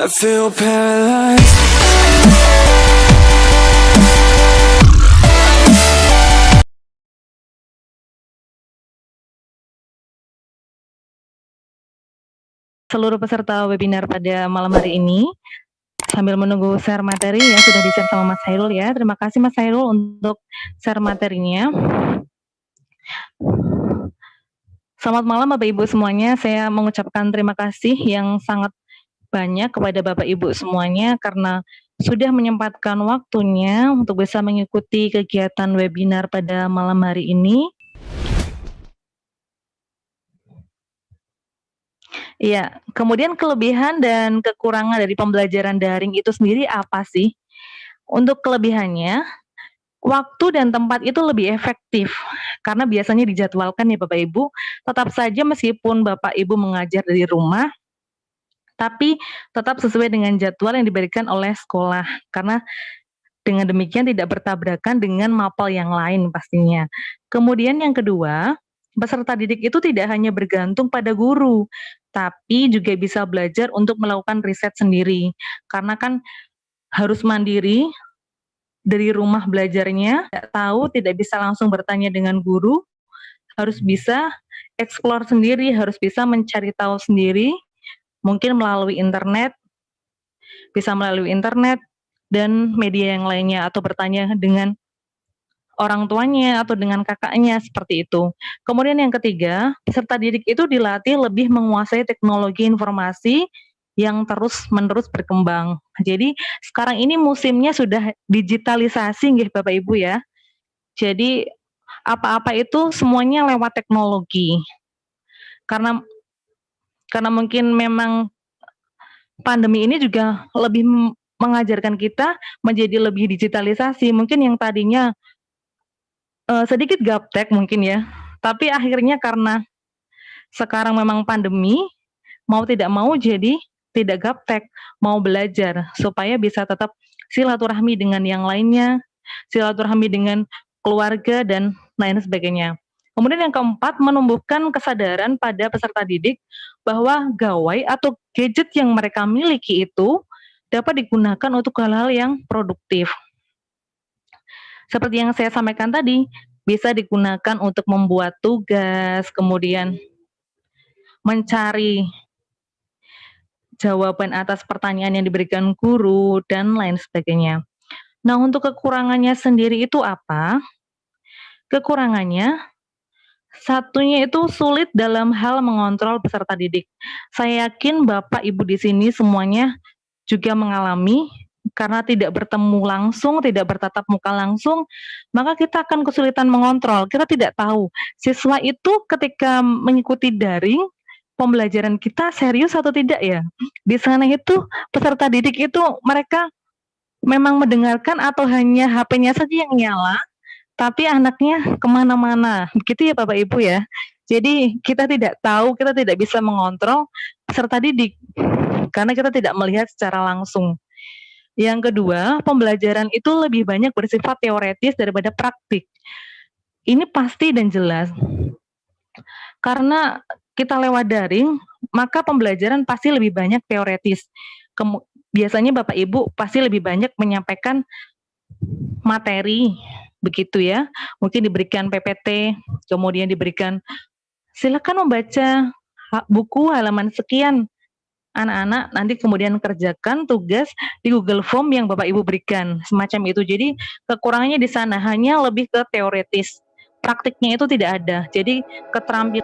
I feel paralyzed. Seluruh peserta webinar pada malam hari ini, sambil menunggu share materi yang sudah di-share sama Mas Hairul ya. Terima kasih Mas Hairul untuk share materinya. Selamat malam Bapak Ibu semuanya. Saya mengucapkan terima kasih yang sangat banyak kepada Bapak Ibu semuanya karena sudah menyempatkan waktunya untuk bisa mengikuti kegiatan webinar pada malam hari ini. Iya, kemudian kelebihan dan kekurangan dari pembelajaran daring itu sendiri apa sih? Untuk kelebihannya, waktu dan tempat itu lebih efektif, karena biasanya dijadwalkan ya Bapak Ibu, tetap saja meskipun Bapak Ibu mengajar dari rumah, tapi tetap sesuai dengan jadwal yang diberikan oleh sekolah, karena dengan demikian tidak bertabrakan dengan mapel yang lain pastinya. Kemudian yang kedua, peserta didik itu tidak hanya bergantung pada guru, tapi juga bisa belajar untuk melakukan riset sendiri, karena kan harus mandiri, dari rumah belajarnya, tidak tahu, tidak bisa langsung bertanya dengan guru, harus bisa explore sendiri, harus bisa mencari tahu sendiri, mungkin melalui internet, dan media yang lainnya, atau bertanya dengan orang tuanya atau dengan kakaknya, seperti itu. Kemudian yang ketiga, peserta didik itu dilatih lebih menguasai teknologi informasi yang terus-menerus berkembang. Jadi sekarang ini musimnya sudah digitalisasi nggih Bapak Ibu ya. Jadi apa-apa itu semuanya lewat teknologi. Karena mungkin memang pandemi ini juga lebih mengajarkan kita menjadi lebih digitalisasi. Mungkin yang tadinya sedikit gaptek mungkin ya, tapi akhirnya karena sekarang memang pandemi, mau tidak mau jadi tidak gaptek, mau belajar supaya bisa tetap silaturahmi dengan yang lainnya, silaturahmi dengan keluarga dan lain sebagainya. Kemudian yang keempat, menumbuhkan kesadaran pada peserta didik bahwa gawai atau gadget yang mereka miliki itu dapat digunakan untuk hal-hal yang produktif. Seperti yang saya sampaikan tadi, bisa digunakan untuk membuat tugas, kemudian mencari jawaban atas pertanyaan yang diberikan guru, dan lain sebagainya. Nah, untuk kekurangannya sendiri itu apa? Kekurangannya, satunya itu sulit dalam hal mengontrol peserta didik. Saya yakin Bapak Ibu di sini semuanya juga mengalami, karena tidak bertemu langsung, tidak bertatap muka langsung, maka kita akan kesulitan mengontrol. Kita tidak tahu siswa itu ketika mengikuti daring, pembelajaran kita serius atau tidak ya. Di sana itu peserta didik itu mereka memang mendengarkan atau hanya HP-nya saja yang nyala, tapi anaknya kemana-mana, begitu ya Bapak Ibu ya. Jadi kita tidak tahu, kita tidak bisa mengontrol peserta didik, karena kita tidak melihat secara langsung. Yang kedua, pembelajaran itu lebih banyak bersifat teoretis daripada praktik. Ini pasti dan jelas. Karena kita lewat daring, maka pembelajaran pasti lebih banyak teoretis. Biasanya Bapak Ibu pasti lebih banyak menyampaikan materi, begitu ya. Mungkin diberikan PPT, kemudian diberikan silakan membaca buku halaman sekian. Anak-anak nanti kemudian kerjakan tugas di Google Form yang Bapak Ibu berikan, semacam itu. Jadi kekurangannya di sana hanya lebih ke teoretis, praktiknya itu tidak ada. Jadi keterampilan